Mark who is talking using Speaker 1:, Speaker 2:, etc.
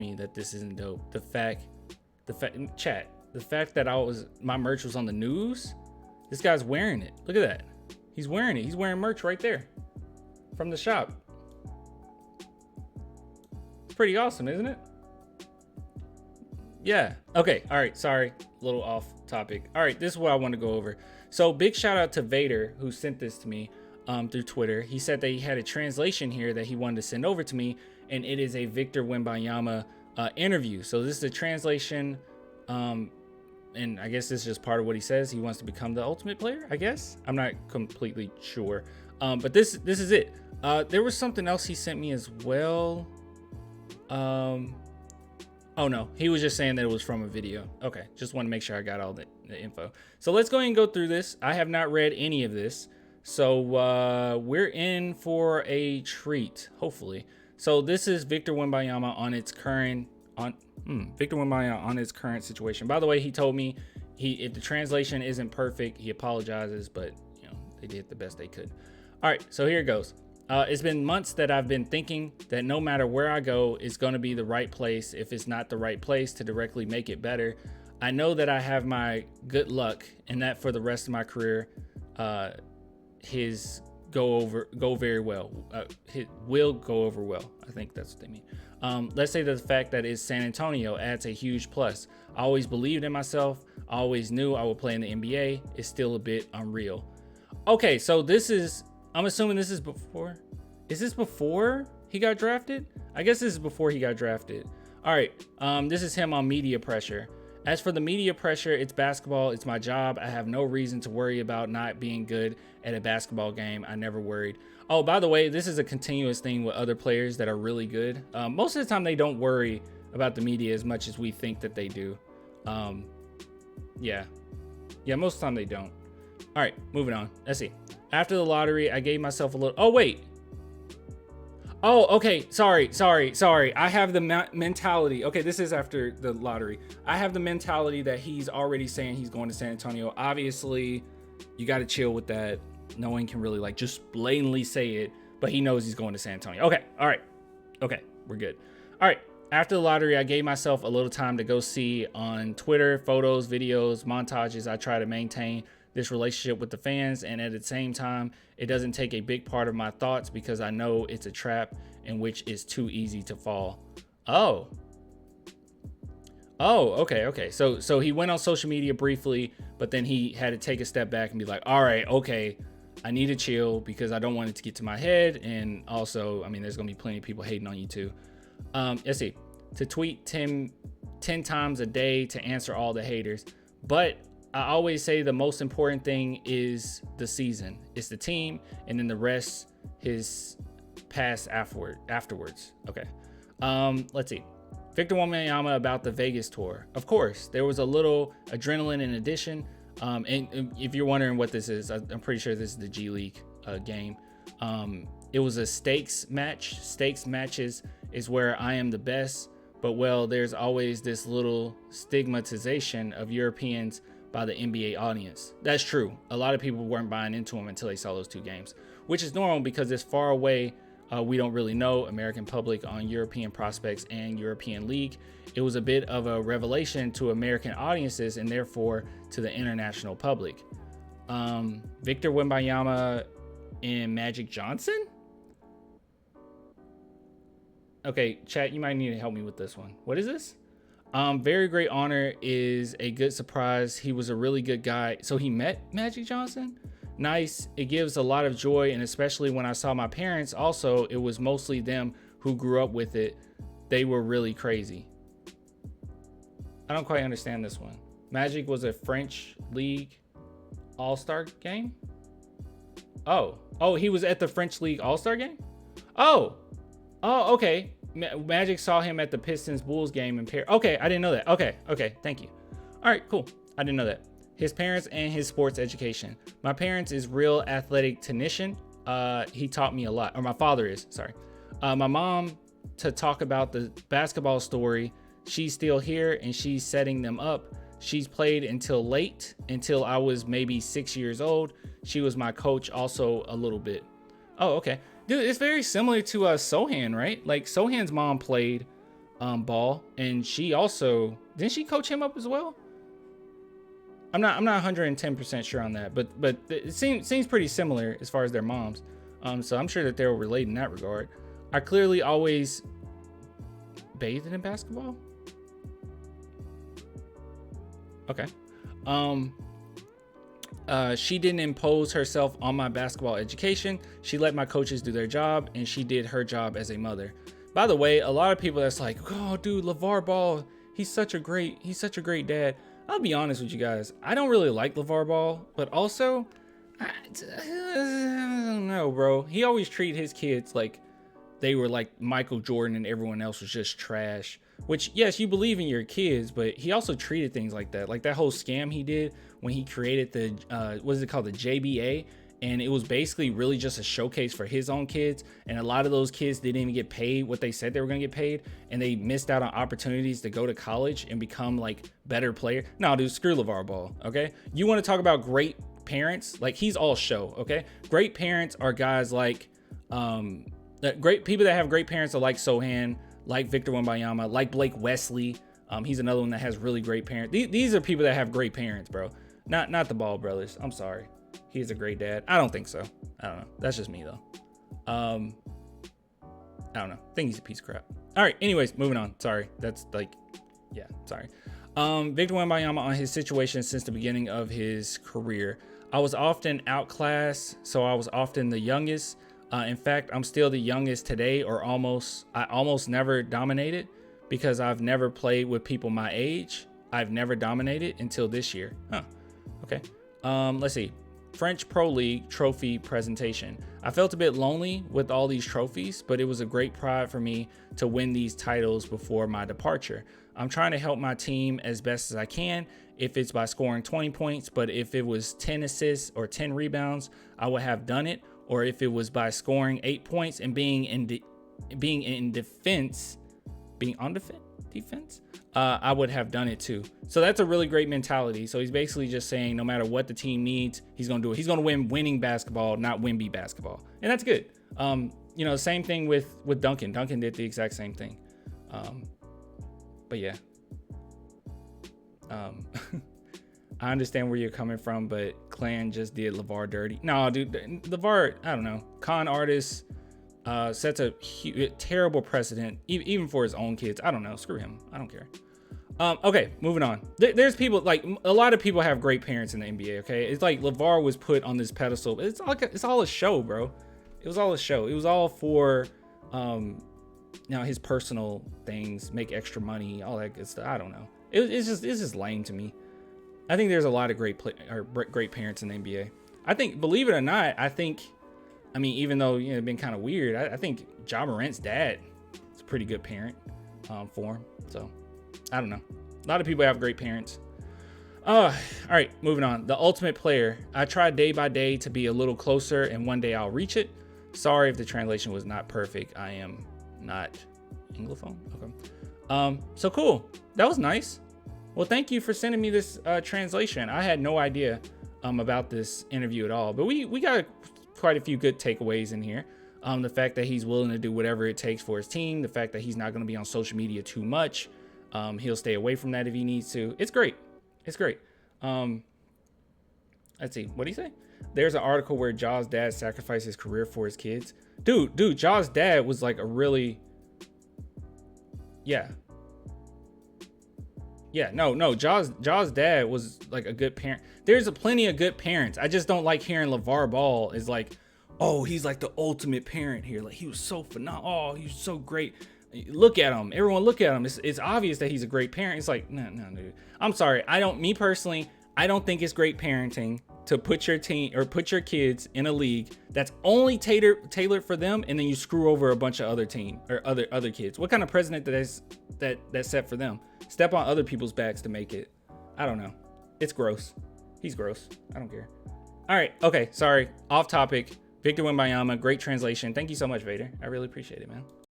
Speaker 1: me that this isn't dope. The fact that my merch was on the news. This guy's wearing it. Look at that. He's wearing it. He's wearing merch right there from the shop. It's pretty awesome, isn't it? Yeah. Okay. All right. Sorry. A little off topic. All right. This is what I want to go over. So big shout out to Vader who sent this to me through Twitter. He said that he had a translation here that he wanted to send over to me, and it is a Victor Wembanyama interview. So this is a translation, and I guess this is just part of what he says. He wants to become the ultimate player, I guess. I'm not completely sure, but this is it. There was something else he sent me as well. Oh no, he was just saying that it was from a video. Okay, just want to make sure I got all the info. So let's go ahead and go through this. I have not read any of this, so we're in for a treat, hopefully. So this is Victor Wembanyama on its current situation. By the way, he told me if the translation isn't perfect, he apologizes, but you know, they did the best they could. All right, so here it goes. It's been months that I've been thinking that no matter where I go, it's going to be the right place. If it's not the right place to directly make it better, I know that I have my good luck and that for the rest of my career, his go very well. It will go over well. I think that's what they mean. Let's say that the fact that it's San Antonio adds a huge plus. I always believed in myself. I always knew I would play in the NBA. It's still a bit unreal. Okay, so I'm assuming this is before. Is this before he got drafted? I guess this is before he got drafted. All right. This is him on media pressure. As for the media pressure, it's basketball. It's my job. I have no reason to worry about not being good at a basketball game. I never worried. Oh, by the way, this is a continuous thing with other players that are really good. Most of the time, they don't worry about the media as much as we think that they do. Yeah, most of the time they don't. All right, moving on. Let's see. After the lottery, I gave myself a little... Oh, wait. Oh, okay. Sorry. I have the mentality. Okay, this is after the lottery. I have the mentality that he's already saying he's going to San Antonio. Obviously, you got to chill with that. No one can really like just blatantly say it, but he knows he's going to San Antonio. Okay. All right. Okay. We're good. All right. After the lottery, I gave myself a little time to go see on Twitter, photos, videos, montages. I try to maintain this relationship with the fans, and at the same time, it doesn't take a big part of my thoughts because I know it's a trap in which it's too easy to fall. Oh, okay. So he went on social media briefly, but then he had to take a step back and be like, all right, okay, I need to chill because I don't want it to get to my head. And also, I mean, there's gonna be plenty of people hating on you too. Let's see, to tweet 10 times a day to answer all the haters. But I always say the most important thing is the season. It's the team, and then the rest his pass afterwards. Okay. Let's see. Victor Wembanyama about the Vegas tour. Of course, there was a little adrenaline in addition. And if you're wondering what this is, I'm pretty sure this is the G League game. It was a stakes match. Stakes matches is where I am the best, but well, there's always this little stigmatization of Europeans by the NBA audience. That's true. A lot of people weren't buying into him until they saw those two games, which is normal because it's far away. We don't really know American public on European prospects and European league. It was a bit of a revelation to American audiences and therefore to the international public. Victor Wembanyama and Magic Johnson? Okay, chat, you might need to help me with this one. What is this? Very great honor is a good surprise. He was a really good guy. So he met Magic Johnson? Nice. It gives a lot of joy, and especially when I saw my parents also, it was mostly them who grew up with it. They were really crazy. I don't quite understand this one. Magic was a French League All-Star game? Oh, he was at the French League All-Star game? Oh, okay. Magic saw him at the Pistons Bulls game in Paris. Okay, I didn't know that. Okay, thank you. All right, cool. I didn't know that. His parents and his sports education. My parents is real athletic technician. He taught me a lot, or my father is, sorry. My mom to talk about the basketball story. She's still here and she's setting them up. She's played until late, until I was maybe 6 years old. She was my coach also a little bit. Oh, okay. Dude, it's very similar to Sohan, right? Like Sohan's mom played. Ball, and she also didn't she coach him up as well? I'm not 110% sure on that, but it seems pretty similar as far as their moms. So I'm sure that they're related in that regard. I clearly always bathed in basketball. Okay. She didn't impose herself on my basketball education. She let my coaches do their job, and she did her job as a mother. By the way, a lot of people that's like, oh, dude, LeVar Ball, he's such a great dad. I'll be honest with you guys. I don't really like LeVar Ball, but also, I don't know, bro. He always treated his kids like they were like Michael Jordan and everyone else was just trash. Which, yes, you believe in your kids, but he also treated things like that. Like that whole scam he did when he created the, what is it called? The JBA. And it was basically really just a showcase for his own kids. And a lot of those kids didn't even get paid what they said they were going to get paid. And they missed out on opportunities to go to college and become like better player. No, dude, screw LeVar Ball. Okay. You want to talk about great parents? Like he's all show. Okay. Great parents are guys like, great people that have great parents are like Sohan, like Victor Wembanyama, like Blake Wesley. He's another one that has really great parents. These are people that have great parents, bro. Not the Ball brothers. I'm sorry. He's a great dad. I don't think so. I don't know. That's just me though. I don't know. I think he's a piece of crap. All right. Anyways, moving on. Sorry. That's like, yeah, sorry. Victor Wembanyama on his situation since the beginning of his career. I was often outclassed, so I was often the youngest. In fact, I'm still the youngest today, or I almost never dominated because I've never played with people my age. I've never dominated until this year. Huh. Okay. Let's see. French Pro League trophy presentation. I felt a bit lonely with all these trophies, but it was a great pride for me to win these titles before my departure. I'm trying to help my team as best as I can. If it's by scoring 20 points, but if it was 10 assists or 10 rebounds, I would have done it. Or if it was by scoring 8 points and being on defense, I would have done it too. So that's a really great mentality. So he's basically just saying no matter what the team needs, he's going to do it. He's going to win winning basketball, not WEMBY basketball. And that's good. Same thing with Duncan. Duncan did the exact same thing. But yeah. I understand where you're coming from, but Clan just did LeVar dirty. No, dude, LeVar, I don't know. Con artist sets a terrible precedent, even for his own kids. I don't know. Screw him. I don't care. Okay, moving on. There's people, like, a lot of people have great parents in the NBA, okay? It's like LeVar was put on this pedestal. It's all a show, bro. It was all a show. It was all for, his personal things, make extra money, all that good stuff. I don't know. It's just lame to me. I think there's a lot of great parents in the NBA. I think, believe it or not, even though it's been kind of weird, I think Ja Morant's dad is a pretty good parent for him. So I don't know. A lot of people have great parents. All right, moving on. The ultimate player. I try day by day to be a little closer, and one day I'll reach it. Sorry if the translation was not perfect. I am not Anglophone. Okay. So cool. That was nice. Well, thank you for sending me this translation. I had no idea about this interview at all, but we got quite a few good takeaways in here. The fact that he's willing to do whatever it takes for his team, the fact that he's not going to be on social media too much. He'll stay away from that if he needs to. It's great. It's great. Let's see. What do you say? There's an article where Ja's dad sacrificed his career for his kids. Dude, Ja's dad was like a really, yeah, no. Ja's dad was like a good parent. There's plenty of good parents. I just don't like hearing LeVar Ball is like, oh, he's like the ultimate parent here. Like he was so phenomenal. Oh, he was so great. Look at him. Everyone look at him. It's obvious that he's a great parent. It's like, no, dude. I'm sorry. I don't think it's great parenting to put your team or put your kids in a league that's only tailored for them, and then you screw over a bunch of other team or other kids. What kind of president that's set for them? Step on other people's backs to make it. I don't know. It's gross. He's gross. I don't care. All right. Okay. Sorry. Off topic. Victor Wembanyama. Great translation. Thank you so much, Vader. I really appreciate it, man.